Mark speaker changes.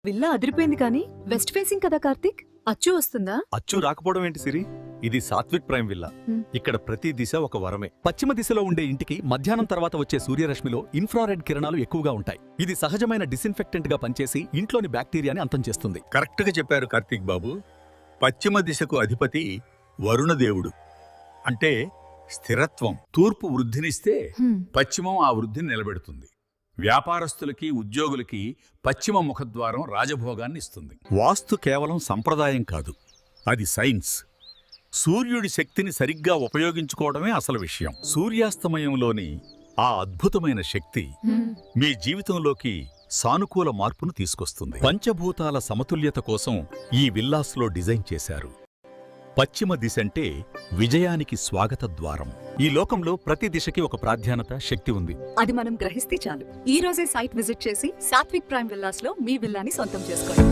Speaker 1: Villa అదిరిపోయింది కానీ west facing కదా కార్తీక్. అచ్చు వస్తుందా?
Speaker 2: అచ్చు రాకపోవడం ఏంటి సిరి? ఇది సాత్విక్ ప్రైమ్ విల్లా. ఇక్కడ ప్రతి దిశ ఒక వరమే.
Speaker 3: పశ్చిమ దిశలో ఉండే ఇంటికి మధ్యాహ్నం తర్వాత వచ్చే సూర్యరశ్మిలో ఇన్ఫ్రారెడ్ కిరణాలు ఎక్కువగా ఉంటాయి. ఇది సహజమైన డిసిన్ఫెక్టెంట్ గా పనిచేసి ఇంట్లోని బ్యాక్టీరియాని అంతం చేస్తుంది.
Speaker 4: కరెక్ట్ గా చెప్పారు కార్తీక్ బాబు. పశ్చిమ దిశకు అధిపతి వరుణదేవుడు. అంటే స్థిరత్వం. తూర్పు వృద్ధినిస్తే పశ్చిమం ఆ వృద్ధిని నిలబెడుతుంది. వ్యాపారస్తులకి, ఉద్యోగులకి పశ్చిమ ముఖద్వారం రాజభోగాన్ని ఇస్తుంది. వాస్తు కేవలం సంప్రదాయం కాదు, అది సైన్స్. సూర్యుడి శక్తిని సరిగ్గా ఉపయోగించుకోవడమే అసలు విషయం. సూర్యాస్తమయంలోని ఆ అద్భుతమైన శక్తి మీ జీవితంలోకి సానుకూల మార్పును తీసుకొస్తుంది. పంచభూతాల సమతుల్యత కోసం ఈ విల్లాస్లో డిజైన్ చేశారు. పశ్చిమ దిశంటే విజయానికి స్వాగత ద్వారం. ఈ లోకంలో ప్రతి దిశకి ఒక ప్రాధాన్యత, శక్తి ఉంది.
Speaker 1: అది మనం గ్రహిస్తే చాలు. ఈ రోజే సైట్ విజిట్ చేసి సాత్విక్ ప్రైమ్ విల్లాస్ లో మీ విల్లాని సొంతం చేసుకోండి.